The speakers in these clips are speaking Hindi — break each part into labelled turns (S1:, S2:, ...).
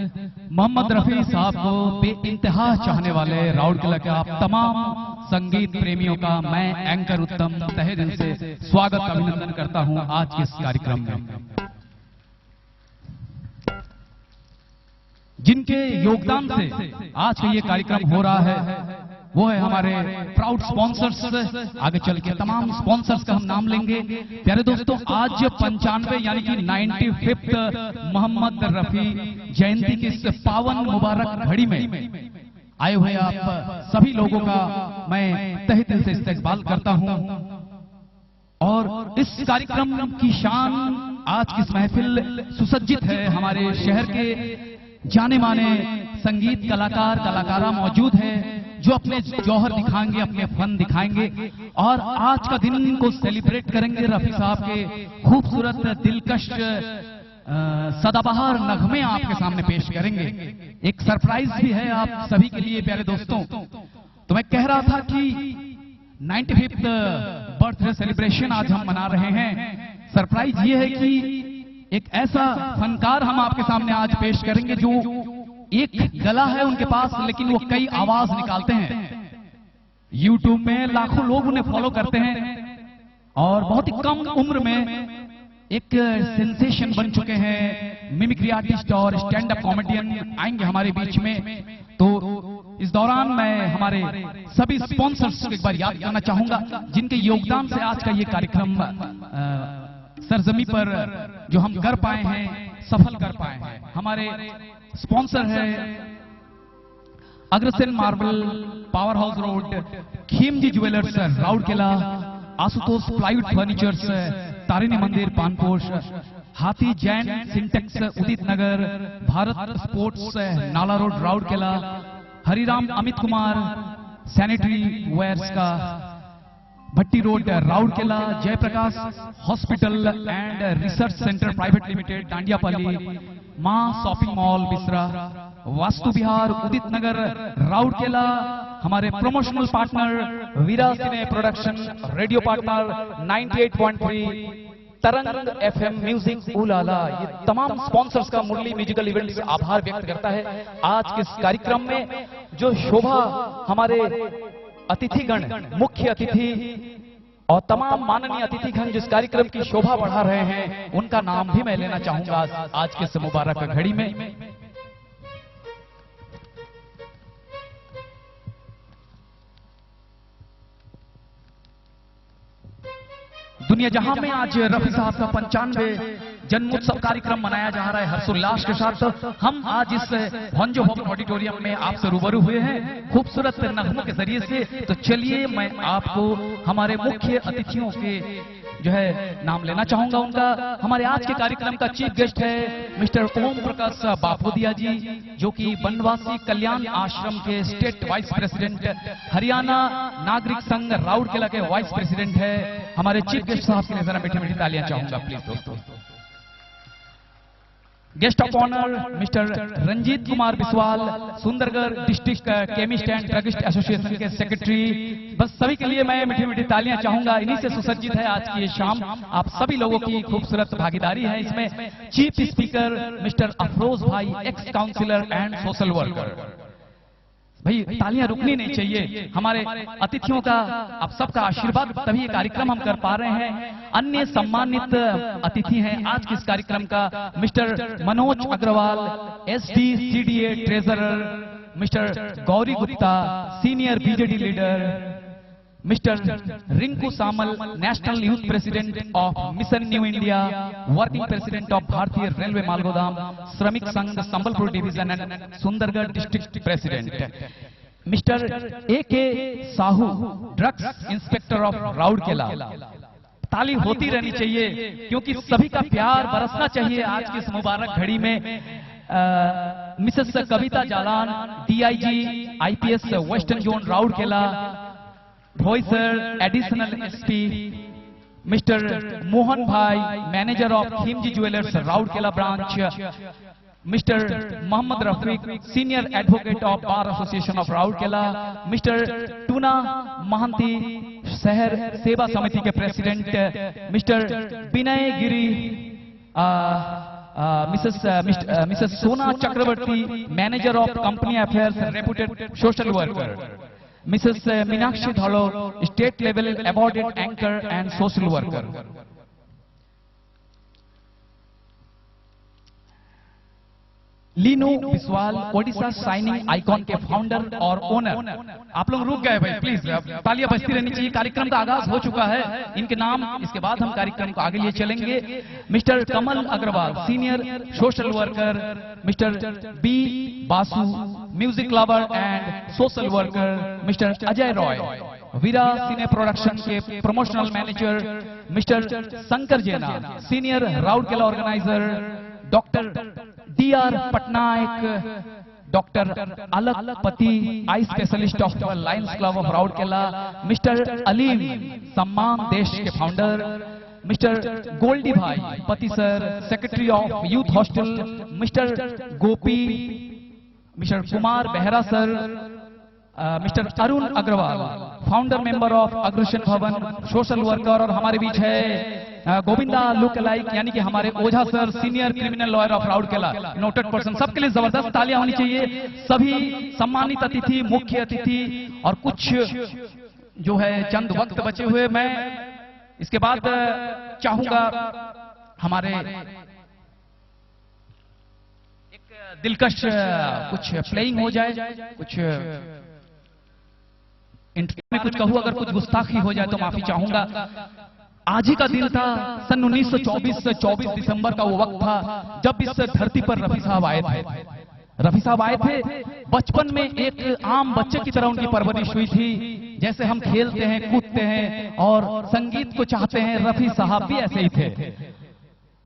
S1: मोहम्मद रफी साहब को बेइंतहा चाहने वाले राउरकेला के आप तमाम संगीत प्रेमियों का मैं एंकर उत्तम तहे दिल से स्वागत अभिनंदन करता हूं आज के इस कार्यक्रम में। जिनके योगदान से आज का ये कार्यक्रम हो रहा है वो है हमारे प्राउड स्पॉन्सर्स। आगे चल के तमाम स्पॉन्सर्स का हम नाम लेंगे। प्यारे दोस्तों, आज 95 यानी कि 95th मोहम्मद रफी जयंती की इस पावन मुबारक घड़ी में आए हुए आप सभी लोगों का मैं तहे दिल से इस्तकबाल करता हूं और इस कार्यक्रम की शान आज की इस महफिल सुसज्जित है। हमारे शहर के जाने माने संगीत कलाकार कलाकारा मौजूद हैं जो अपने जौहर दिखाएंगे, अपने फन दिखाएंगे और आज का दिन को सेलिब्रेट करेंगे। रफी साहब के खूबसूरत दिलकश सदाबहार नगमे आपके सामने पेश करेंगे। एक सरप्राइज भी है आप सभी के लिए प्यारे दोस्तों। तो मैं कह रहा था कि 95th बर्थडे सेलिब्रेशन आज हम मना रहे हैं। सरप्राइज ये है कि एक ऐसा फनकार हम आपके सामने आज पेश करेंगे जो एक गला है उनके पास लेकिन वो कई आवाज निकालते हैं। YouTube में लाखों लोग उन्हें फॉलो करते हैं और बहुत ही कम उम्र में एक सेंसेशन बन चुके हैं। मिमिक्री आर्टिस्ट और स्टैंड अप कॉमेडियन आएंगे हमारे बीच में। तो इस दौरान मैं हमारे सभी स्पॉन्सर्स को एक बार याद करना चाहूंगा जिनके योगदान से आज का ये कार्यक्रम सरजमी पर जो हम कर पाए हैं, सफल कर पाए हैं। हमारे स्पॉन्सर है Agrasen marble, power house road, Khimji jewellers Rourkela, Ashutosh plywood furnitures, Tarini Mandir Panposh, Hathi Jain Sintex Udit Nagar, Bharat sports Nala road Rourkela, Hariram Amit Kumar sanitary wares का Bhatti road Rourkela, Jayaprakash hospital and research centre private limited Dandiapalli, Maa shopping mall बिसरा, वास्तु विहार उदित नगर राउरकेला, हमारे प्रमोशनल पार्टनर वीरा सिने प्रोडक्शन, रेडियो पार्टनर 98.3 तरंग FM म्यूजिक उलाला। ये तमाम स्पॉन्सर्स का मुरली म्यूजिकल इवेंट्स आभार व्यक्त करता है। आज के इस कार्यक्रम में जो शोभा हमारे अतिथिगण, मुख्य अतिथि और तमाम माननीय अतिथिगण जिस कार्यक्रम की शोभा बढ़ा रहे हैं उनका नाम भी मैं लेना चाहूंगा आज के इस मुबारक घड़ी में। दुनिया जहां में आज रफी साहब का 95 जन्मोत्सव कार्यक्रम मनाया जा रहा है हर्षोल्लास के साथ। हम आज इस भंजो भवन ऑडिटोरियम में आपसे रूबरू हुए हैं खूबसूरत नगमों के जरिए से। तो चलिए मैं आपको हमारे मुख्य अतिथियों के जो है नाम लेना चाहूंगा। उनका हमारे आज के कार्यक्रम का चीफ गेस्ट है मिस्टर ओम प्रकाश बापोदिया जी, जो कि बनवासी कल्याण आश्रम के स्टेट वाइस प्रेसिडेंट, हरियाणा नागरिक संघ राउरकेला के वाइस प्रेसिडेंट है। हमारे चीफ गेस्ट साहब के लिए जरा मीठी मीठी तालियां चाहूंगा प्लीज दोस्तों। Guest of honour Mister Ranjit Kumar Biswal, Sundargarh district chemist and druggist association के सेक्रेटरी। बस सभी के लिए मैं मीठी मीठी तालियां चाहूंगा। इन्हीं से सुसज्जित है आज की ये शाम। आप सभी लोगों की खूबसूरत भागीदारी है इसमें। चीफ स्पीकर मिस्टर अफरोज भाई, x councillor and social worker. भाई तालियां रुकनी नहीं चाहिए। हमारे अतिथियों का आप सबका आशीर्वाद तभी ये कार्यक्रम हम कर पा रहे हैं। अन्य सम्मानित अतिथि हैं आज के इस कार्यक्रम का Mister Manoj Agrawal, SD CDA treasurer, Mister Gauri Gupta senior BJD leader, Mister Rinku Samal national youth president of mission new India, working president of Bharatiya railway Malgodam Shramik Sangh Sambalpur division and Sundargarh district president, Mister AK Sahu drugs inspector of Rourkela. ताली होती रहनी चाहिए क्योंकि सभी का प्यार बरसना चाहिए आज की इस मुबारक घड़ी में। Mrs Kavita Jalan DIG IPS western zone Rourkela, Bhoisar additional SP, Mr Mohan Bhai manager of Khimji jewellers Rourkela branch, Mr Mohammad Rafi senior advocate of bar association of Rourkela, Mr Tuna Mahanti Shahar Seva Samiti के president, Mr Vinay Giri Mrs. Sona Chakravarti, Manager of Company Affairs, reputed social worker. Mrs. Meenakshi Dhalo, State Level Awarded Anchor and Social Worker. Leenu Biswal, Odisha shining icon के फाउंडर और ओनर। आप लोग रुक गए भाई, प्लीज तालियां बजती रहनी चाहिए। कार्यक्रम का आगाज हो चुका है, इनके नाम इसके बाद हम कार्यक्रम को आगे लिए चलेंगे। Mr Kamal Agarwal, senior social worker. Mr B Basu, music lover and social worker. Mr Ajay Roy, Veera cine production के promotional manager. Mr Shankar Jaina, senior Rourkela organiser. Doctor D.R. Patnaik, doctor Alakpati, eye specialist of Lions Club of Rourkela. Mr Alim, Samman Desh के founder. Mr Goldie Bhai Pati sir, secretary of youth hostel. Mr Gopi, Mr Kumar Behera sir. Mr Arun Agarwal, founder member of Agrasen भवन, सोशल वर्कर। और हमारे बीच है गोविंदा लुक लाइक, यानी कि हमारे Ojha sir, senior criminal lawyer of Rourkela, noted person. सबके लिए जबरदस्त तालियां होनी चाहिए। सभी सम्मानित अतिथि, मुख्य अतिथि और कुछ जो है चंद वक्त बचे हुए, मैं इसके बाद चाहूंगा हमारे एक दिलकश कुछ प्लेइंग हो जाए, कुछ इंटरव्यू में कुछ कहूं, अगर कुछ गुस्ताखी हो जाए तो माफी चाहूंगा। आज ही का दिन था, सन 1924 से 24 दिसंबर का वो वक्त था जब इस धरती पर रफी साहब आए थे। रफी साहब आए थे, बचपन में एक आम बच्चे की तरह उनकी परवरिश हुई थी। जैसे हम खेलते हैं, कूदते हैं और संगीत को चाहते हैं, रफी साहब भी ऐसे ही थे।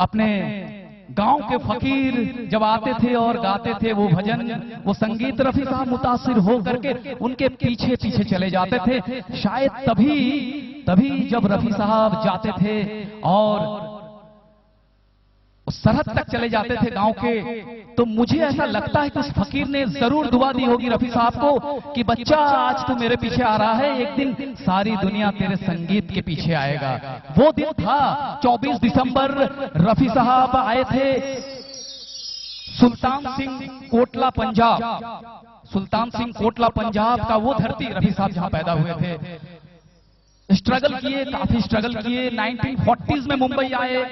S1: अपने गांव के फकीर जब आते थे और गाते थे वो भजन, वो संगीत, रफी साहब मुतासिर हो करके उनके पीछे पीछे चले जाते थे। शायद तभी जब रफी साहब जाते थे और उस सरहद तक चले जाते थे गांव के, तो मुझे ऐसा लगता है कि उस फकीर ने जरूर दुआ दी होगी रफी साहब को कि बच्चा आज तू मेरे पीछे आ रहा है, एक दिन सारी दुनिया तेरे संगीत के पीछे आएगा। वो दिन था 24 दिसंबर, रफी साहब आए थे सुल्तान सिंह कोटला पंजाब। सुल्तान सिंह कोटला पंजाब का वो धरती, रफी साहब जहां पैदा हुए थे। स्ट्रगल किए, काफी स्ट्रगल किए। 1940s में मुंबई आए,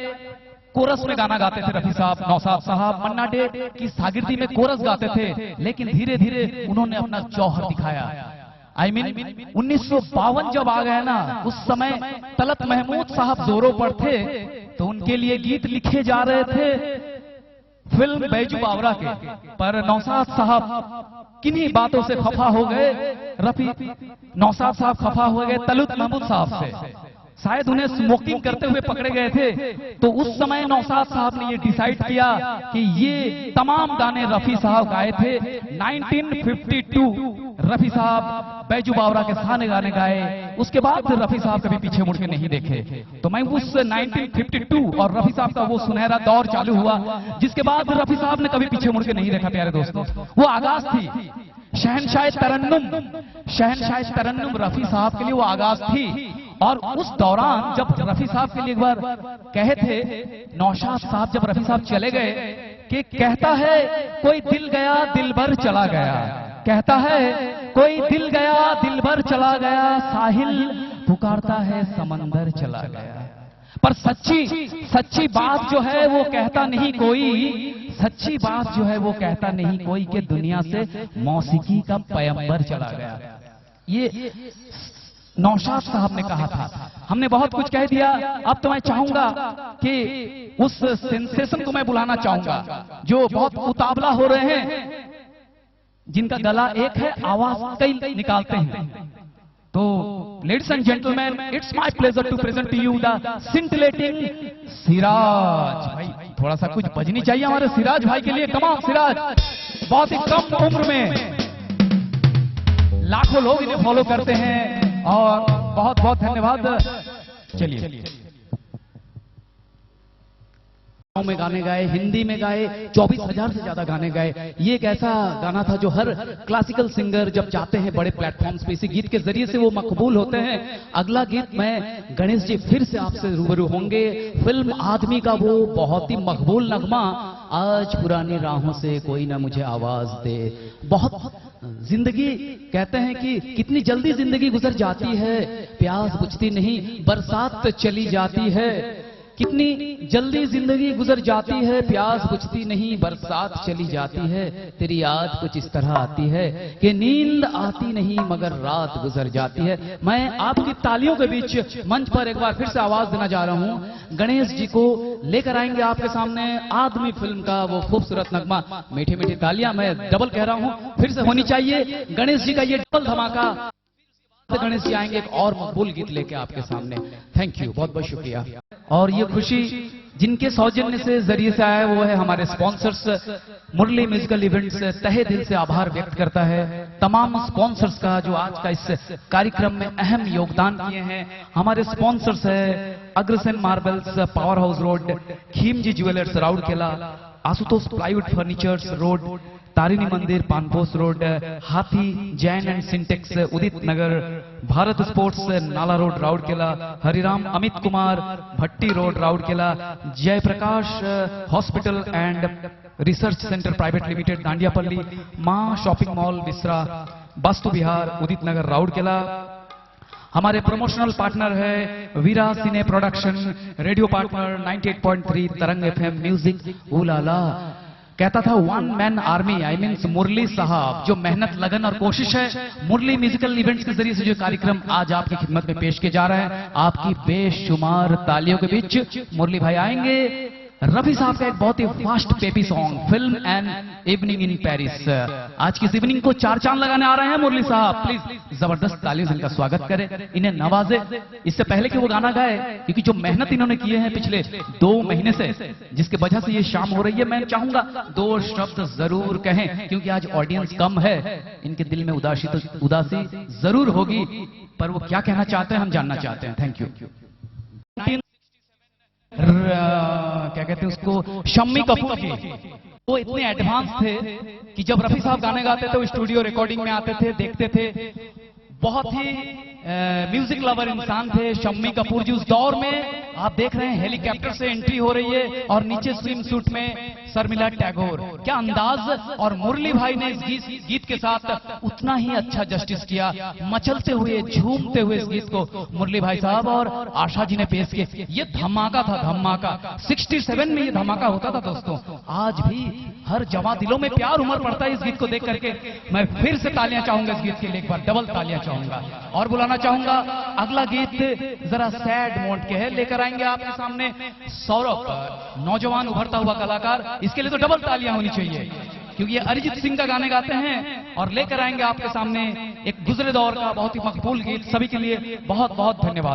S1: कोरस में गाना गाते थे रफी साहब। नौशाद साहब मन्ना डे की शागिर्दी में कोरस गाते थे, लेकिन धीरे धीरे उन्होंने अपना जौहर दिखाया। I mean 1952 जब आ गए ना, उस समय तलत महमूद साहब जोरों पर थे, तो उनके लिए गीत लिखे जा रहे थे फिल्म बैजू बावरा के, पर नौशाद साहब किन्हीं बातों से खफा हो गए। नौशाद साहब खफा हो गए तलत महमूद साहब से, शायद उन्हें स्मोकिंग करते हुए पकड़े गए थे। तो उस समय नौशाद साहब ने ये डिसाइड किया कि ये तमाम गाने रफी साहब गाए थे। 1952 रफी साहब बैजू बावरा के सारे गाने गाए। उसके बाद फिर रफी साहब कभी पीछे मुड़ के नहीं देखे। तो मैं उस 1952 और रफी साहब का वो सुनहरा दौर चालू हुआ, जिसके बाद रफी साहब ने कभी पीछे मुड़ के नहीं देखा। प्यारे दोस्तों, वो आगाज थी शहनशाह तरन्नुम रफी साहब के लिए वो आगाज थी। और उस दौरान जब रफी साहब के लिए एक बार कहे थे नौशाद साहब, जब रफी साहब चले गए, कि कहता है कोई दिल गया दिल भर चला गया, कहता है कोई दिल गया दिल भर चला गया, साहिल पुकारता है समंदर चला गया। पर सच्ची बात जो है वो कहता नहीं कोई, सच्ची बात जो है वो कहता नहीं कोई कि दुनिया से मौसीकी का पैगंबर चला गया। ये नौशाद साहब ने कहा था। हमने बहुत कुछ कह दिया। अब तो मैं चाहूंगा कि उस सेंसेशन को मैं बुलाना चाहूंगा जो बहुत उतावला हो रहे हैं, जिनका गला एक है, आवाज कई निकालते हैं। तो ladies and gentleman, it's my pleasure to present to you the scintillating Siraj. भाई थोड़ा सा कुछ बजनी चाहिए हमारे सिराज भाई के लिए। कमाल सिराज, बहुत ही कम उम्र में लाखों लोग इन्हें फॉलो करते हैं और बहुत बहुत धन्यवाद। चलिए, में गाने गाए, हिंदी में गाए, 24,000 से ज्यादा गाने गाए। ये एक ऐसा गाना था जो हर क्लासिकल सिंगर जब जाते हैं बड़े प्लेटफॉर्म्स पे, इसी गीत के जरिए से वो मकबूल होते हैं। अगला गीत मैं गणेश जी फिर से आपसे रूबरू होंगे। फिल्म आदमी का वो बहुत ही मकबूल नगमा आज पुरानी राहों से कोई ना मुझे आवाज दे। बहुत जिंदगी कहते हैं कि कितनी जल्दी जिंदगी गुजर जाती है, प्यास बुझती नहीं, बरसात चली जाती है। कितनी जल्दी जिंदगी गुजर जाती है, प्यास बुझती नहीं, बरसात चली जाती है। तेरी याद कुछ इस तरह आती है कि नींद आती नहीं मगर रात गुजर जाती है। मैं आपकी तालियों के बीच मंच पर एक बार फिर से आवाज देना जा रहा हूं। गणेश जी को लेकर आएंगे आपके सामने आदमी फिल्म का वो खूबसूरत नगमा। मीठी मीठी तालियां मैं डबल कह रहा हूं, फिर से होनी चाहिए। गणेश जी का ये डबल धमाका। गणेश जी आएंगे एक और मकबूल गीत लेके आपके सामने। थैंक यू, बहुत बहुत शुक्रिया। और ये खुशी जिनके सौजन्य से जरिए से आया वो है हमारे स्पॉन्सर्स। मुरली म्यूजिकल इवेंट्स तहे दिल से आभार व्यक्त करता है तमाम स्पॉन्सर्स का जो आज का इस कार्यक्रम में अहम योगदान किए हैं। हमारे स्पॉन्सर्स है Agrasen marbles, power house road, Khimji jewellers Rourkela, Ashutosh plywood furnitures road, Tarini Mandir Panposh road, Hathi Jain and Sintex Udit Nagar, Bharat sports Nala road Rourkela, Hariram Amit Kumar Bhatti road Rourkela, Jayaprakash hospital and research centre private limited Dandiapalli, Maa shopping mall बिसरा, वास्तु विहार उदित नगर राउरकेला। हमारे प्रमोशनल पार्टनर है Veera cine production, radio partner 98.3 Tarang FM music. उलाला कहता था one man army, I means Murli Sahab. जो मेहनत लगन और कोशिश है मुरली म्यूजिकल इवेंट्स के जरिए से जो कार्यक्रम आज आपकी खिदमत में पेश किया जा रहा है, आपकी बेशुमार तालियों के बीच मुरली भाई आएंगे। रफी साहब का एक बहुत ही fast peppy song film and evening in Paris. आज की इस इवनिंग को चार चांद लगाने आ रहे हैं मुरली साहब। प्लीज जबरदस्त तालियों से इनका स्वागत करें, इन्हें नवाजे। इससे पहले कि वो गाना गाए, क्योंकि जो मेहनत इन्होंने किए हैं पिछले 2 महीने से, जिसके वजह से ये शाम हो रही है, मैं चाहूंगा 2 शब्द जरूर कहें, क्योंकि आज ऑडियंस कम है। इनके दिल में उदासी जरूर होगी, पर वो क्या कहना चाहते हैं हम जानना चाहते हैं। Thank you. क्या कहते हैं उसको, शम्मी कपूर की। वो इतने एडवांस थे कि जब रफी साहब गाने गाते थे वो स्टूडियो रिकॉर्डिंग में आते थे, देखते थे। बहुत ही म्यूजिक लवर इंसान थे शम्मी कपूर जी। उस दौर में आप देख रहे हैं हेलीकॉप्टर से एंट्री हो रही है और नीचे स्विम सूट में शर्मिला टैगोर। क्या अंदाज! और मुरली भाई ने इस गीत के साथ उतना ही अच्छा जस्टिस किया। मचलते हुए झूमते हुए इस गीत को मुरली भाई साहब और आशा जी ने पेश किया। ये धमाका था, धमाका। 67 में ये धमाका होता था दोस्तों। आज भी हर जवां दिलों में प्यार उमड़ पड़ता है इस गीत को देख करके। मैं फिर से तालियां चाहूंगा इस गीत के लिए, एक बार डबल तालियां चाहूंगा। और बुलाना चाहूंगा अगला गीत जरा सैड मोड के है, लेकर आएंगे आपके सामने सौरभ, नौजवान उभरता हुआ कलाकार। इसके लिए तो डबल तालियां होनी चाहिए, क्योंकि ये अरिजीत सिंह का गाने गाते हैं। और लेकर आएंगे आपके सामने एक गुजरे दौर का बहुत ही मकबूल गीत। सभी के लिए बहुत बहुत धन्यवाद।